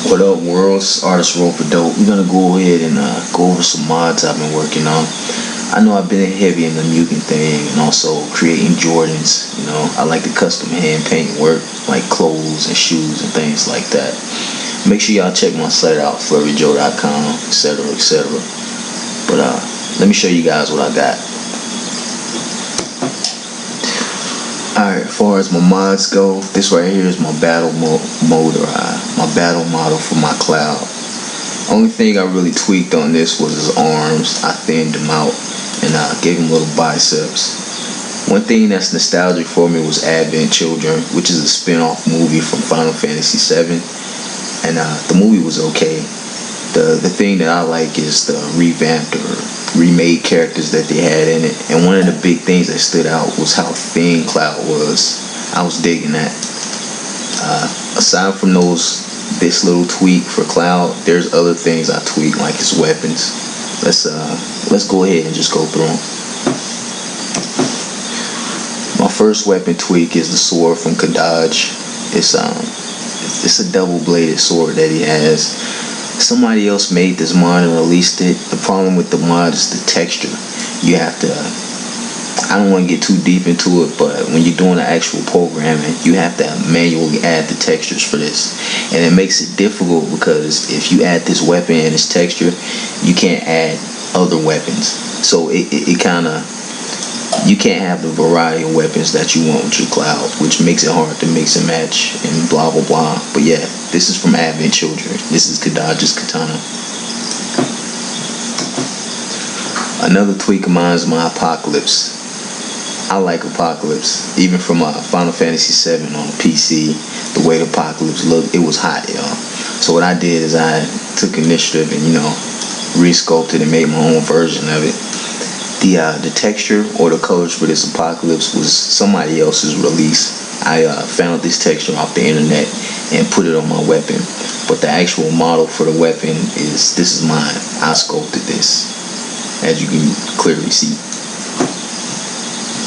What up, worlds? ARTISTROPEADOPE. We're gonna go ahead and go over some mods I've been working on. I know I've been heavy in the mutant thing and also creating Jordans. You know, I like the custom hand paint work, like clothes and shoes and things like that. Make sure y'all check my site out, FFVII.com, etc., etc. But let me show you guys what I got. Alright, as far as my mods go, this right here is my battle mode, or my battle model for my Cloud. Only thing I really tweaked on this was his arms. I thinned him out and gave him little biceps. One thing that's nostalgic for me was Advent Children, which is a spin-off movie from Final Fantasy VII. And the movie was okay. The thing that I like is the revamped or remade characters that they had in it. And one of the big things that stood out was how thin Cloud was. I was digging that. Aside from this little tweak for Cloud, there's other things I tweak, like his weapons. Let's go ahead and just go through them. My first weapon tweak is the sword from Kadaj. It's a double-bladed sword that he has. Somebody else made this mod and released it. The problem with the mod is the texture. You have to, I don't want to get too deep into it, but when you're doing the actual programming, you have to manually add the textures for this. And it makes it difficult because if you add this weapon and its texture, you can't add other weapons. So it kind of, you can't have the variety of weapons that you want with your Cloud, which makes it hard to mix and match and blah blah blah. But yeah, this is from Advent Children. This is Kadaj's katana. Another tweak of mine is my Apocalypse. I like Apocalypse, even from Final Fantasy VII on the PC. The way the Apocalypse looked, it was hot, y'all. So what I did is I took initiative and re-sculpted and made my own version of it. The texture or the colors for this Apocalypse was somebody else's release. I found this texture off the internet and put it on my weapon. But the actual model for the weapon this is mine. I sculpted this, as you can clearly see.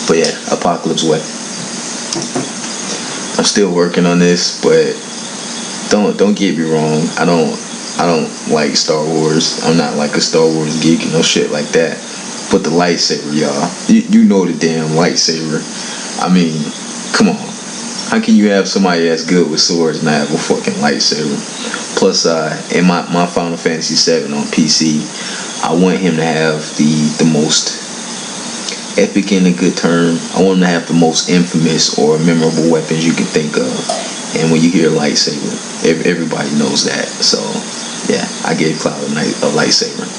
But yeah, Apocalypse weapon. I'm still working on this, but don't get me wrong. I don't like Star Wars. I'm not like a Star Wars geek and no shit like that. But the lightsaber, y'all. You know the damn lightsaber. I mean, come on. How can you have somebody that's good with swords and not have a fucking lightsaber? Plus, in my Final Fantasy VII on PC, I want him to have the most epic in a good term. I want him to have the most infamous or memorable weapons you can think of. And when you hear lightsaber, everybody knows that. So, yeah, I gave Cloud a lightsaber.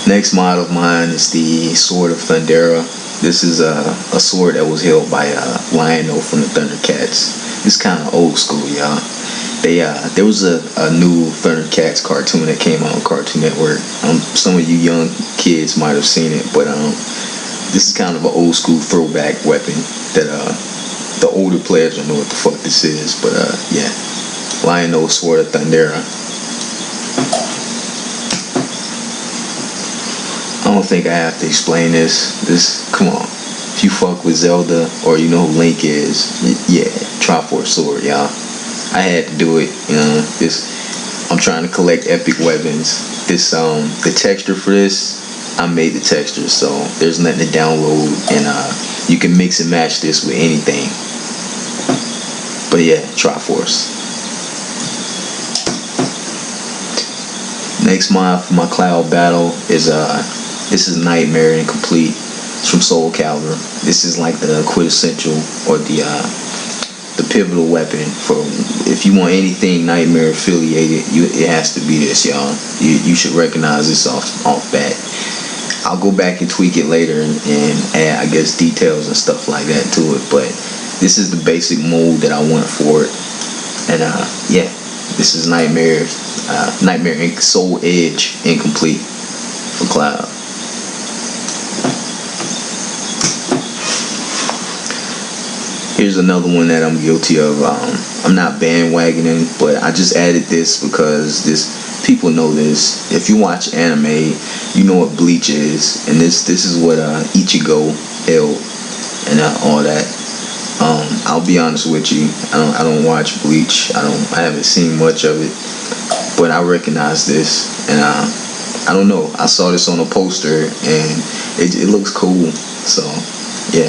Next mod of mine is the Sword of Thundera. This is a sword that was held by Lion-O from the Thundercats. It's kind of old school, y'all. There was a new Thundercats cartoon that came out on Cartoon Network. Some of you young kids might have seen it, but this is kind of an old school throwback weapon that the older players don't know what the fuck this is. But yeah, Lion-O Sword of Thundera. I don't think I have to explain this. Come on. If you fuck with Zelda or you know who Link is, yeah, Triforce Sword, y'all. I had to do it. I'm trying to collect epic weapons. The texture for this, I made the texture, so there's nothing to download, and you can mix and match this with anything. But yeah, Triforce. Next mod for my Cloud battle is this is Nightmare Incomplete. It's from Soul Calibur. This is like the quintessential or the pivotal weapon for if you want anything Nightmare affiliated. It has to be this, y'all. You should recognize this off bat. I'll go back and tweak it later and add, I guess, details and stuff like that to it. But this is the basic mold that I want for it. And yeah, this is Nightmare Soul Edge Incomplete for Cloud. Here's another one that I'm guilty of. I'm not bandwagoning, but I just added this because people know this. If you watch anime, you know what Bleach is, and this is what Ichigo held and all that. I I'll be honest with you. I don't watch Bleach. I haven't seen much of it, but I recognize this, and I don't know. I saw this on a poster, and it looks cool. So yeah,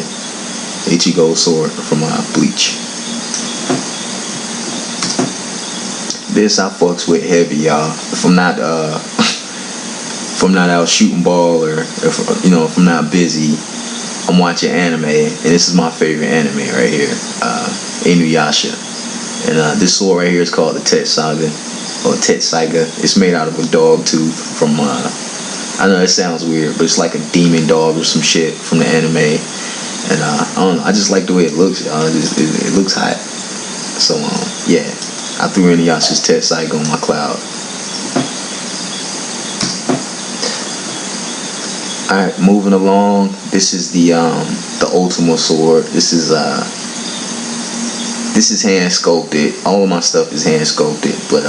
Ichigo sword from Bleach. This I fucks with heavy, y'all. If I'm not out shooting ball, or if I'm not busy, I'm watching anime, and this is my favorite anime right here, Inuyasha. And this sword right here is called the Tetsaiga, or Tetsaiga. It's made out of a dog tooth from I know it sounds weird, but it's like a demon dog or some shit from the anime. And I don't know, I just like the way it looks, y'all. It looks hot. So yeah, I threw Inuyasha's Tetsaiga on my Cloud. Alright, moving along. This is the Ultima sword. This is hand sculpted. All of my stuff is hand sculpted, but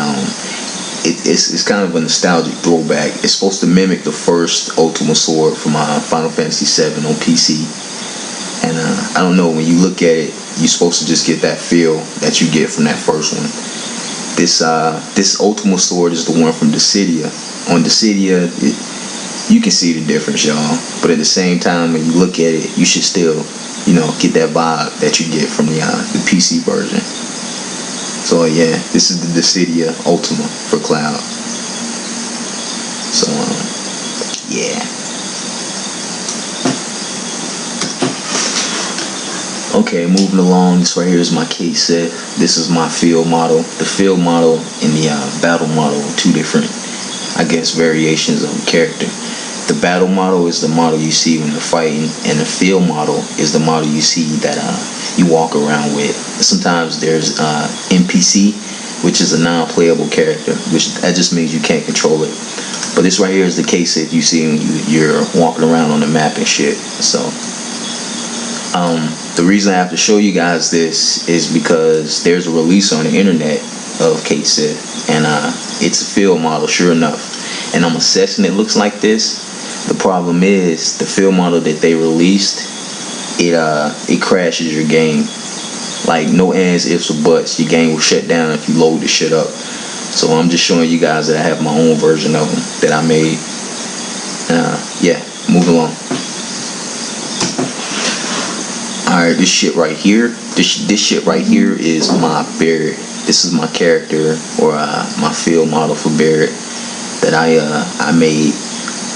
it's kind of a nostalgic throwback. It's supposed to mimic the first Ultima sword from Final Fantasy VII on PC. And I don't know, when you look at it, you're supposed to just get that feel that you get from that first one. This Ultima sword is the one from Dissidia. On Dissidia, you can see the difference, y'all. But at the same time, when you look at it, you should still, get that vibe that you get from the PC version. So yeah, this is the Dissidia Ultima for Cloud. So yeah. Okay, moving along. This right here is my Cait Sith. This is my field model. The field model and the battle model are two different, I guess, variations of the character. The battle model is the model you see when you're fighting, and the field model is the model you see that you walk around with. Sometimes there's NPC, which is a non-playable character, which that just means you can't control it. But this right here is the Cait Sith you see when you're walking around on the map and shit. So the reason I have to show you guys this is because there's a release on the internet of Cait Sith, and it's a field model, sure enough. And I'm assessing it looks like this. The problem is the field model that they released, it crashes your game. Like, no ands, ifs, or buts. Your game will shut down if you load the shit up. So I'm just showing you guys that I have my own version of them that I made. Yeah, move along. Alright, this shit right here. This shit right here is my Barret. This is my character, or my field model for Barret that I made.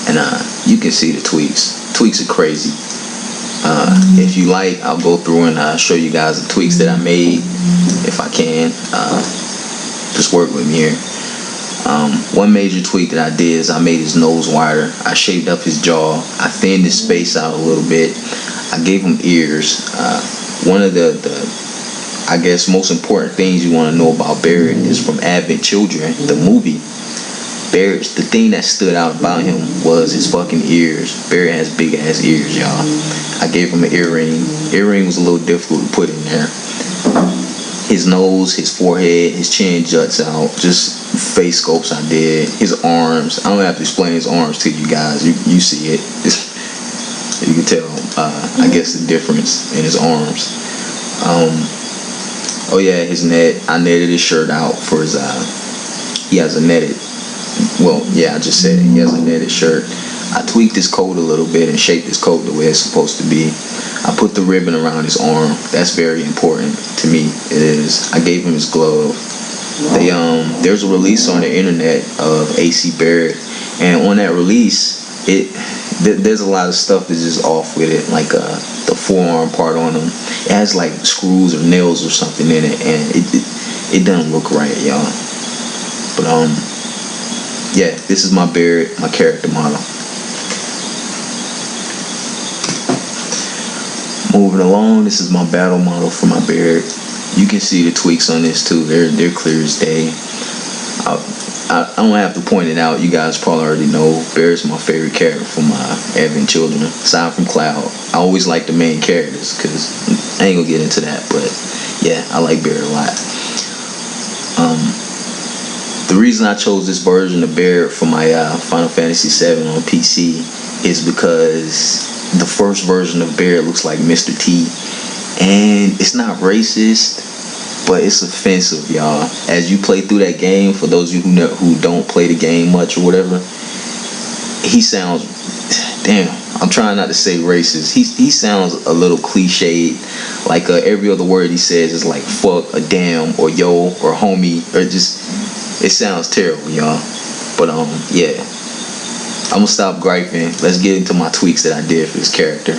And you can see the tweaks. Tweaks are crazy. If you like, I'll go through and show you guys the tweaks that I made, if I can. Just work with me here. One major tweak that I did is I made his nose wider. I shaped up his jaw. I thinned his space out a little bit. I gave him ears. One of the I guess most important things you want to know about Barret is from Advent Children, the movie. Barret, the thing that stood out about him was his fucking ears. Barret has big ass ears, y'all. I gave him an earring. Earring was a little difficult to put in there. His nose, his forehead, his chin juts out. Just face sculpts I did. His arms. I don't have to explain his arms to you guys. You see it. You can tell, I guess, the difference in his arms. Oh yeah, his net. I netted his shirt out for his. He has a netted. Well, yeah, I just said it. He has a netted shirt. I tweaked his coat a little bit and shaped his coat the way it's supposed to be. I put the ribbon around his arm. That's very important to me. It is. I gave him his glove. There's a release on the internet of AC Barret, and on that release, there's a lot of stuff that's just off with it, like the forearm part on him. It has like screws or nails or something in it, and it doesn't look right, y'all. But yeah, this is my Barret, my character model. Moving along, this is my battle model for my Barret. You can see the tweaks on this too. They're clear as day. I don't have to point it out. You guys probably already know. Barret's my favorite character from my Advent Children, aside from Cloud. I always like the main characters, because I ain't gonna get into that, but yeah, I like Barret a lot. The reason I chose this version of Barret for my Final Fantasy VII on PC is because the first version of Barret looks like Mr. T, and it's not racist, but it's offensive, y'all. As you play through that game, for those of you who don't play the game much or whatever, he sounds, damn, I'm trying not to say racist. He sounds a little cliched. Like every other word he says is like fuck, a damn, or yo, or homie, or just, it sounds terrible, y'all. But yeah, I'm gonna stop griping. Let's get into my tweaks that I did for this character.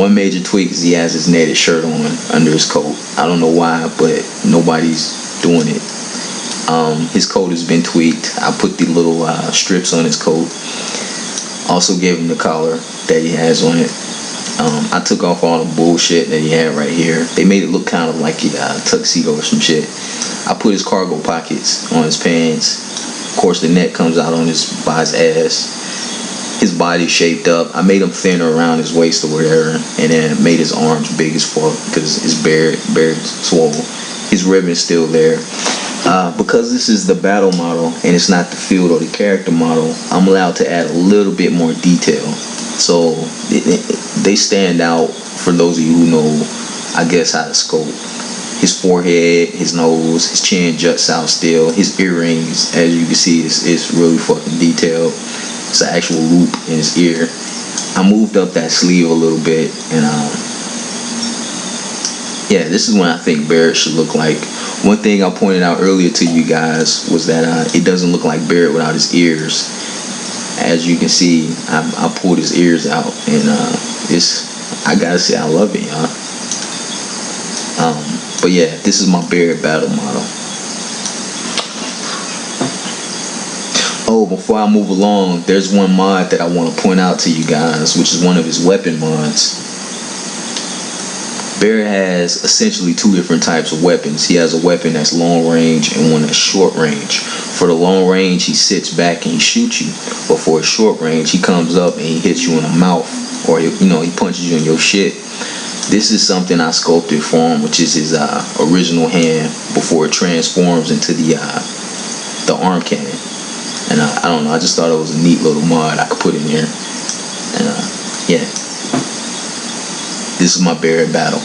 One major tweak is he has his netted shirt on under his coat. I don't know why, but nobody's doing it. His coat has been tweaked. I put the little strips on his coat. Also gave him the collar that he has on it. I took off all the bullshit that he had right here. They made it look kind of like a tuxedo or some shit. I put his cargo pockets on his pants. Of course, the neck comes out on by his ass. His body's shaped up. I made him thinner around his waist or whatever, and then made his arms big as fuck because it's bare swole. His ribbon's still there. Because this is the battle model and it's not the field or the character model, I'm allowed to add a little bit more detail. So they stand out for those of you who know, I guess, how to scope. His forehead, his nose, his chin juts out still. His earrings, as you can see, is really fucking detailed. It's an actual loop in his ear. I moved up that sleeve a little bit, and yeah, this is what I think Barret should look like. One thing I pointed out earlier to you guys was that it doesn't look like Barret without his ears. As you can see, I pulled his ears out, and I gotta say I love it, y'all. But yeah, this is my Barret battle model. Oh, before I move along, there's one mod that I want to point out to you guys, which is one of his weapon mods. Barret has essentially two different types of weapons. He has a weapon that's long range and one that's short range. For the long range, he sits back and he shoots you. But for a short range, he comes up and he hits you in the mouth, or he punches you in your shit. This is something I sculpted for him, which is his original hand before it transforms into the arm cannon. And I don't know, I just thought it was a neat little mod I could put in here. And yeah, this is my Barret battle.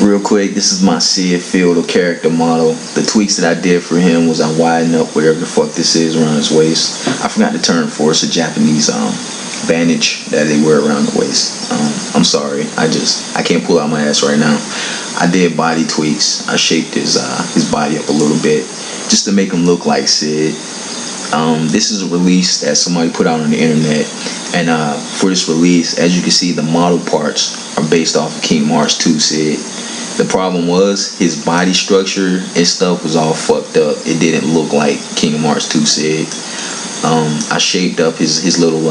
Real quick, this is my Sid field or character model. The tweaks that I did for him was I widened up whatever the fuck this is around his waist. I forgot the term for it. It's a Japanese bandage that they wear around the waist. I'm sorry, I can't pull out my ass right now. I did body tweaks. I shaped his body up a little bit just to make him look like Sid. This is a release that somebody put out on the internet, and for this release, as you can see, the model parts are based off of Kingdom Hearts 2 Sid. The problem was his body structure and stuff was all fucked up. It didn't look like Kingdom Hearts 2 Sid. I shaped up his little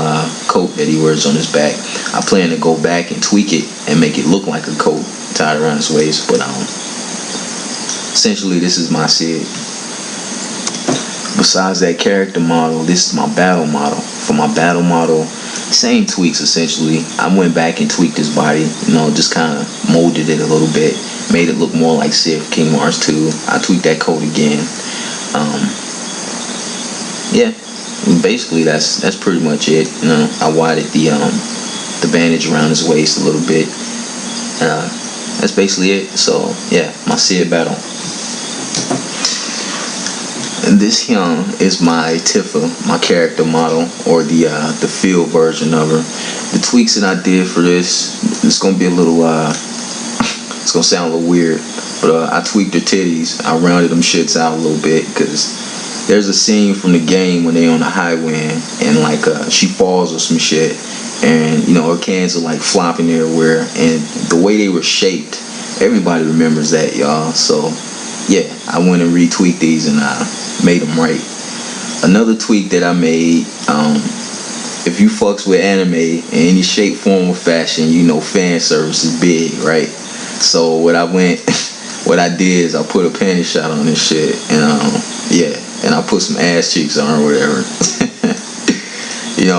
coat that he wears on his back. I plan to go back and tweak it and make it look like a coat tied around his waist, but essentially this is my Sid. Besides that character model, this is my battle model. For my battle model, same tweaks essentially. I went back and tweaked his body, just kind of molded it a little bit, made it look more like Sid from Kingdom Hearts 2. I tweaked that coat again. Yeah, basically that's pretty much it. I widened the bandage around his waist a little bit. That's basically it. So yeah, my Sid battle. And this here is my Tifa, my character model, or the field version of her. The tweaks that I did for this, it's gonna be a little it's gonna sound a little weird, but I tweaked her titties. I rounded them shits out a little bit because there's a scene from the game when they on the highway and she falls or some shit, and her cans are like flopping everywhere, and the way they were shaped, everybody remembers that, y'all. So yeah, I went and retweaked these and I made them right. Another tweak that I made, if you fucks with anime in any shape, form, or fashion, fan service is big, right? So what I did is I put a panty shot on this shit, and yeah, and I put some ass cheeks on or whatever.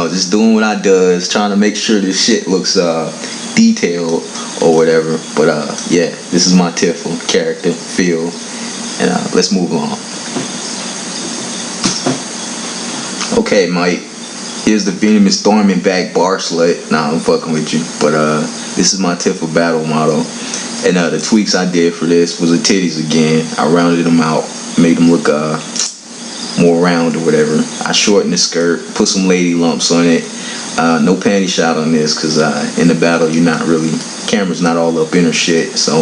Just doing what I does, trying to make sure this shit looks detailed or whatever. But yeah, this is my Tifa character feel, and let's move on. Okay, Mike, Here's the venomous Thornman-back bar slut. Nah, I'm fucking with you. But this is my Tifa battle model. And the tweaks I did for this was the titties again. I rounded them out, made them look more round or whatever. I shortened the skirt, put some lady lumps on it. No panty shot on this because in the battle you're not really, camera's not all up in her shit. So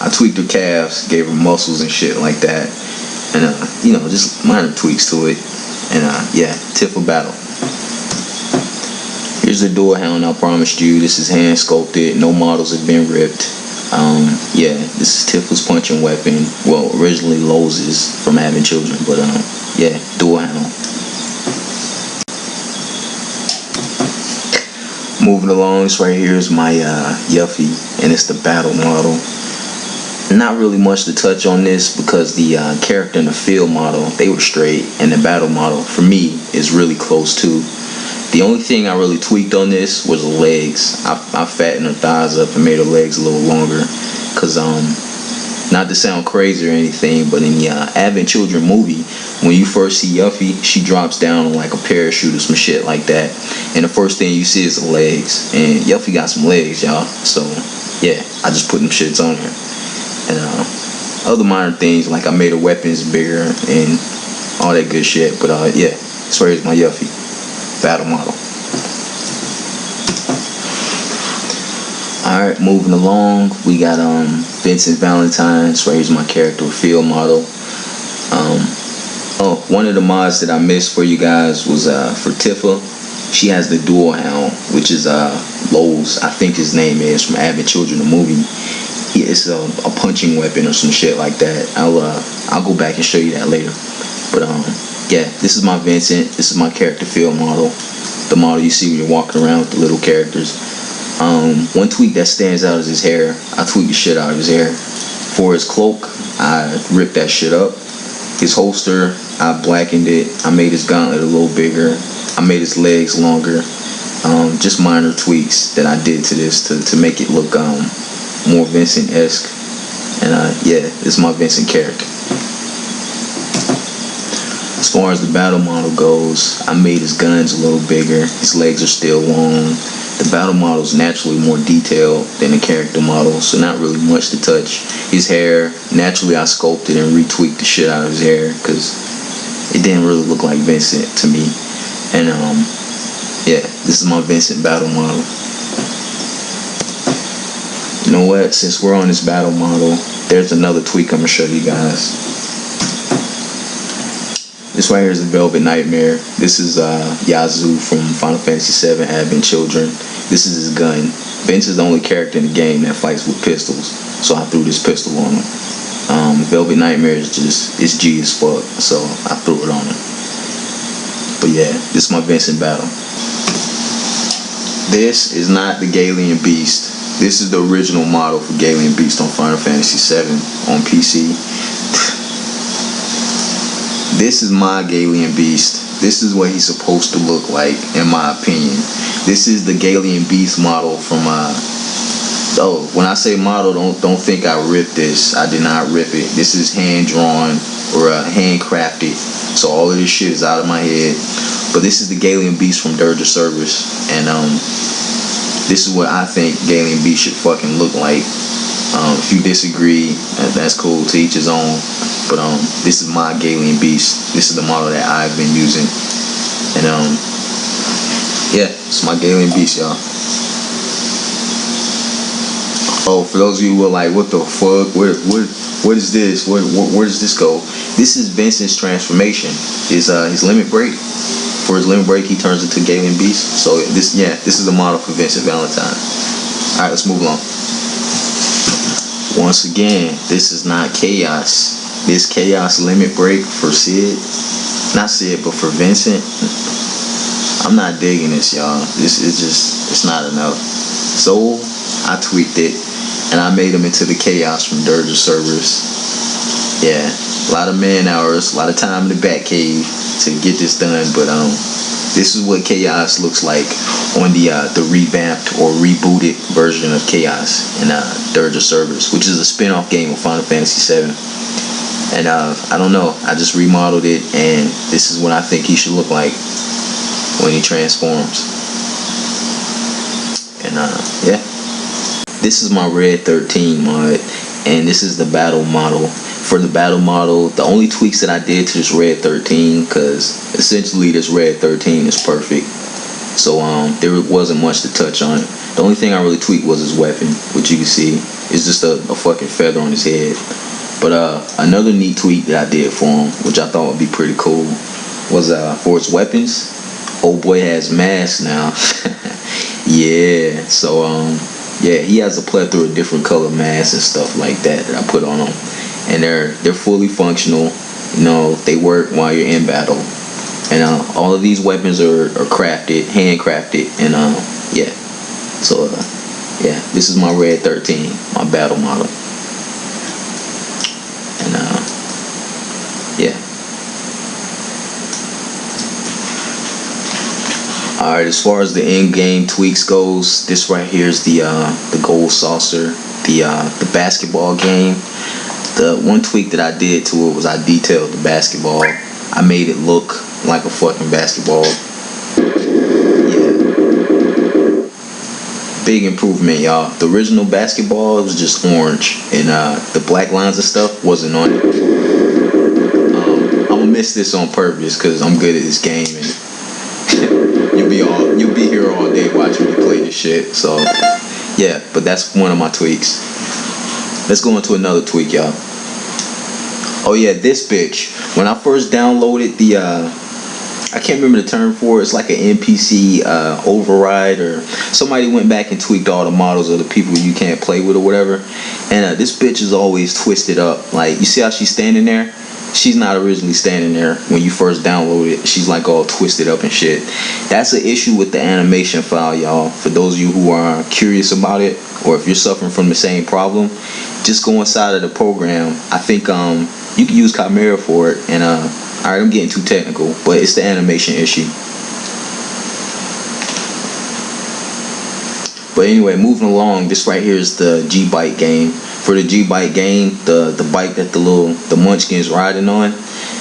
I tweaked her calves, gave her muscles and shit like that. And you know, just minor tweaks to it. And yeah, Tifa battle. Here's the door hound I promised you. This is hand sculpted. No models have been ripped. Yeah, this is Tifa's punching weapon. Well, originally Loz's from having children, but yeah, door hound. Moving along, this right here is my Yuffie, and it's the battle model. Not really much to touch on this because the character and the field model, they were straight, and the battle model for me is really close too. The only thing I really tweaked on this was the legs. I fattened her thighs up and made her legs a little longer. Cause not to sound crazy or anything, but in the Advent Children movie, when you first see Yuffie, she drops down on like a parachute or some shit like that. And the first thing you see is the legs. And Yuffie got some legs, y'all. So yeah, I just put them shits on her. And other minor things, like I made her weapons bigger and all that good shit. But yeah, this right is my Yuffie battle model. Alright, moving along, we got Vincent Valentine. This right here's my character field model. Oh, one of the mods that I missed for you guys was for Tifa. She has the dual hound, which is Lowe's, I think his name is, from Advent Children, the movie. It's a punching weapon or some shit like that. I'll go back and show you that later. But yeah, this is my Vincent. This is my character field model. The model you see when you're walking around with the little characters. One tweak that stands out is his hair. I tweaked the shit out of his hair. For his cloak, I ripped that shit up. His holster, I blackened it. I made his gauntlet a little bigger. I made his legs longer. Just minor tweaks that I did to this to make it look more Vincent-esque. And yeah, this is my Vincent character. As far as the battle model goes, I made his guns a little bigger. His legs are still long. The battle model is naturally more detailed than the character model, so not really much to touch. His hair, naturally I sculpted and retweaked the shit out of his hair because it didn't really look like Vincent to me. And yeah, this is my Vincent battle model. You know what? Since we're on this battle model, there's another tweak I'm gonna show you guys. This right here is the Velvet Nightmare. This is Yazoo from Final Fantasy VII Advent Children. This is his gun. Vince is the only character in the game that fights with pistols, so I threw this pistol on him. Velvet Nightmare is just, it's G as fuck, so I threw it on him. But yeah, this is my Vincent battle. This is not the Galian Beast. This is the original model for Galian Beast on Final Fantasy VII on PC. This is my Galian Beast. This is what he's supposed to look like, in my opinion. This is the Galian Beast model from oh, when I say model, don't think I ripped this. I did not rip it. This is hand drawn or handcrafted. So all of this shit is out of my head. But this is the Galian Beast from Dirge of Cerberus, and this is what I think Galian Beast should fucking look like. If you disagree, that's cool, to each his own. But this is my Galian Beast. This is the model that I've been using. And yeah, it's my Galian Beast, y'all. Oh, for those of you who are like, what the fuck? What is this? Where does this go? This is Vincent's transformation. His limit break. For his limit break, he turns into Galian Beast. So this is the model for Vincent Valentine. Alright, let's move along. Once again, this is not Chaos. This Chaos limit break for Sid. Not Sid, but for Vincent. I'm not digging this, y'all. This is just, it's not enough. So I tweaked it and I made him into the Chaos from Dirge of Cerberus. Yeah, a lot of man hours, a lot of time in the Batcave to get this done, but this is what Chaos looks like on the revamped or rebooted version of Chaos in Dirge of Cerberus, which is a spin-off game of Final Fantasy VII. And I don't know, I just remodeled it, and this is what I think he should look like. when he transforms. And yeah, this is my RedXIII mod, and this is the battle model. For the battle model, the only tweaks that I did to this RedXIII, because essentially this RedXIII is perfect, so there wasn't much to touch on it. The only thing I really tweaked was his weapon, which you can see is just a fucking feather on his head. But another neat tweak that I did for him, which I thought would be pretty cool, was for his weapons. Old boy has masks now. Yeah, so yeah, he has a plethora of different color masks and stuff like that I put on him, and they're fully functional. You know, they work while you're in battle, and all of these weapons are crafted, handcrafted, and yeah. So yeah, this is my RedXIII, my battle model, and yeah. Alright, as far as the in-game tweaks goes, this right here is the gold saucer, the basketball game. The one tweak that I did to it was I detailed the basketball. I made it look like a fucking basketball. Yeah. Big improvement, y'all. The original basketball was just orange, and the black lines and stuff wasn't on it. I'm gonna miss this on purpose because I'm good at this game, and you'll be here all day watching me play this shit. So yeah, but that's one of my tweaks. Let's go into another tweak, y'all. Oh yeah, this bitch. When I first downloaded the I can't remember the term for it. It's like an NPC override, or somebody went back and tweaked all the models of the people you can't play with or whatever. And this bitch is always twisted up. Like, you see how she's standing there? She's not originally standing there when you first download it. She's like all twisted up and shit. That's an issue with the animation file, y'all. For those of you who are curious about it, or if you're suffering from the same problem, just go inside of the program. I think you can use Chimera for it. And alright, I'm getting too technical, but it's the animation issue. But anyway, moving along, this right here is the G-Bike game. For the G-Bike game, the bike that the Munchkin's riding on,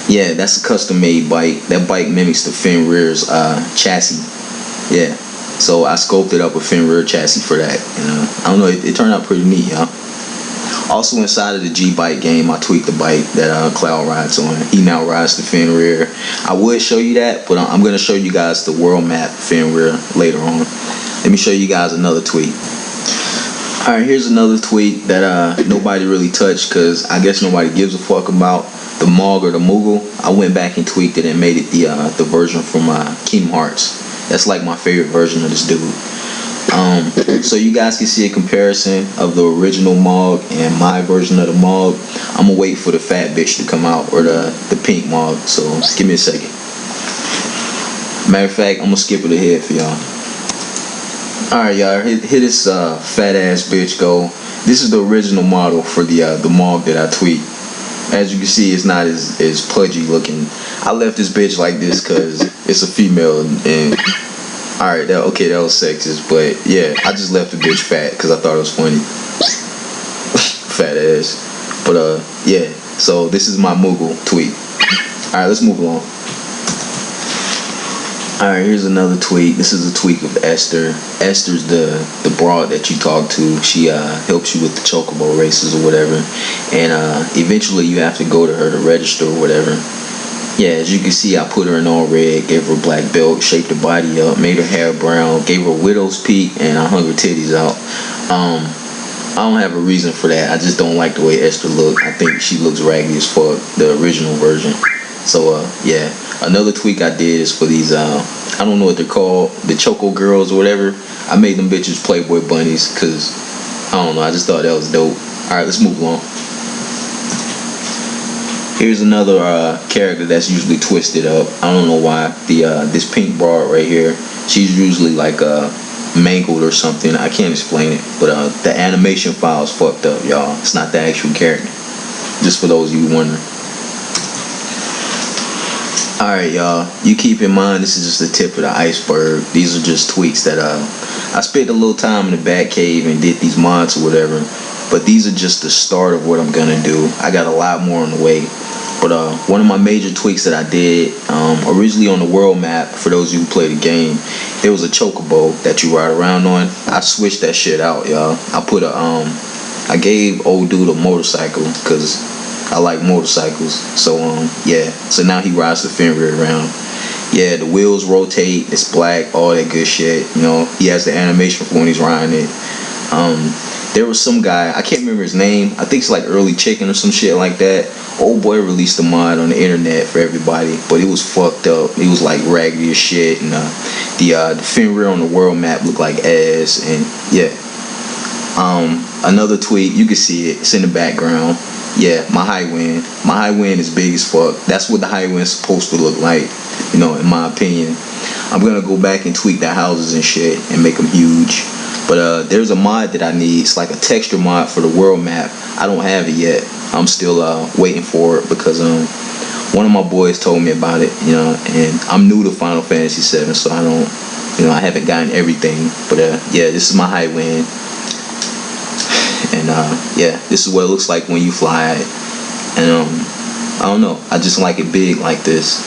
yeah, that's a custom made bike. That bike mimics the Fenrir's chassis. Yeah, so I sculpted up a Fenrir chassis for that. And I don't know, it turned out pretty neat, y'all. Also inside of the G-Bike game, I tweaked the bike that Cloud rides on. He now rides the Fenrir. I would show you that, but I'm gonna show you guys the world map Fenrir later on. Let me show you guys another tweak. Alright, here's another tweak that nobody really touched, because I guess nobody gives a fuck about the Mog or the Moogle. I went back and tweaked it and made it the version from Kingdom Hearts. That's like my favorite version of this dude. So you guys can see a comparison of the original Mog and my version of the Mog. I'm gonna wait for the fat bitch to come out, or the pink Mog, so give me a second. Matter of fact, I'm gonna skip it ahead for y'all. Alright, y'all, here this fat ass bitch go. This is the original model for the Mog that I tweaked. As you can see, it's not as pudgy looking. I left this bitch like this because it's a female, and alright, that was sexist, but yeah, I just left the bitch fat because I thought it was funny. Fat ass. But yeah, so this is my Moogle tweak. Alright, let's move along. Alright, here's another tweak. This is a tweak of Esther. Esther's the broad that you talk to. She helps you with the chocobo races or whatever. And eventually you have to go to her to register or whatever. Yeah, as you can see, I put her in all red, gave her a black belt, shaped her body up, made her hair brown, gave her a widow's peak, and I hung her titties out. I don't have a reason for that. I just don't like the way Esther looked. I think she looks raggedy as fuck, the original version. So yeah, another tweak I did is for these I don't know what they're called, the Choco Girls or whatever. I made them bitches Playboy bunnies because I don't know, I just thought that was dope. Alright, let's move along. Here's another character that's usually twisted up. I don't know why. This pink broad right here, she's usually like mangled or something. I can't explain it, but the animation file is fucked up, y'all. It's not the actual character, just for those of you wondering. Alright, y'all, you keep in mind this is just the tip of the iceberg. These are just tweaks that I spent a little time in the Bat Cave and did these mods or whatever, but these are just the start of what I'm gonna do. I got a lot more on the way. But one of my major tweaks that I did, originally on the world map, for those of you who play the game, there was a chocobo that you ride around on. I switched that shit out, y'all. I gave old dude a motorcycle because I like motorcycles. So yeah, so now he rides the Fenrir around. Yeah, the wheels rotate, it's black, all that good shit. You know, he has the animation for when he's riding it. There was some guy, I can't remember his name, I think it's like Early Chicken or some shit like that. Old boy released a mod on the internet for everybody, but it was fucked up. It was like raggedy as shit, and the Fenrir on the world map looked like ass, and yeah. Another tweak, you can see it, it's in the background. Yeah, my high wind is big as fuck. That's what the high wind's supposed to look like, you know, in my opinion. I'm gonna go back and tweak the houses and shit and make them huge. But there's a mod that I need. It's like a texture mod for the world map. I don't have it yet. I'm still waiting for it because one of my boys told me about it, you know, and I'm new to Final Fantasy VII, so I don't, you know, I haven't gotten everything. But yeah, this is my high wind. And yeah, this is what it looks like when you fly it. And I don't know, I just like it big like this.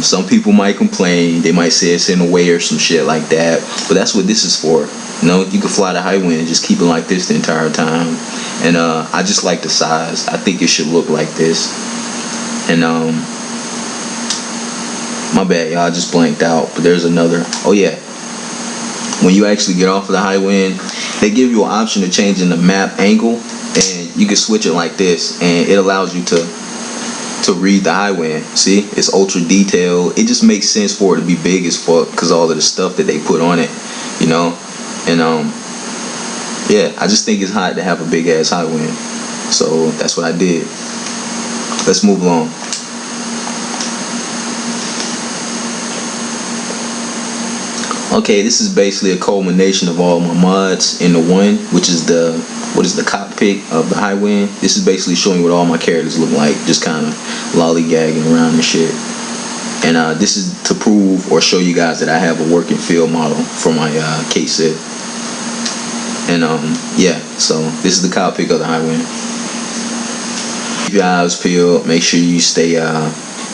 Some people might complain, they might say it's in the way or some shit like that, but that's what this is for. You know, you can fly the high wind and just keep it like this the entire time. And I just like the size. I think it should look like this. And my bad, y'all, I just blanked out. But there's another. Oh yeah, when you actually get off of the high wind, they give you an option to change in the map angle, and you can switch it like this, and it allows you to read the high wind. See, it's ultra detailed. It just makes sense for it to be big as fuck because all of the stuff that they put on it, you know. And yeah, I just think it's hot to have a big ass high wind, so that's what I did. Let's move along. Okay, this is basically a culmination of all my mods into one, which is the cockpit of the high wind. This is basically showing what all my characters look like, just kind of lollygagging around and shit. And this is to prove or show you guys that I have a working field model for my Cait Sith. And yeah, so this is the cockpit of the high wind. Keep your eyes peeled. Make sure you stay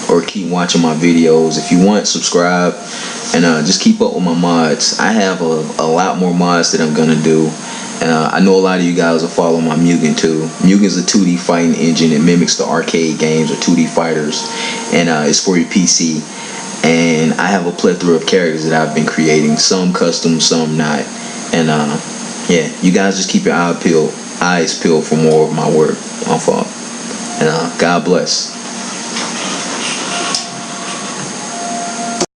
or keep watching my videos. If you want, subscribe, and just keep up with my mods. I have a lot more mods that I'm gonna do. And I know a lot of you guys will follow my Mugen too. Mugen's a 2D fighting engine. It mimics the arcade games or 2D fighters, and it's for your PC. And I have a plethora of characters that I've been creating, some custom, some not. And yeah, you guys just keep your eyes peeled for more of my work. My fault. And God bless.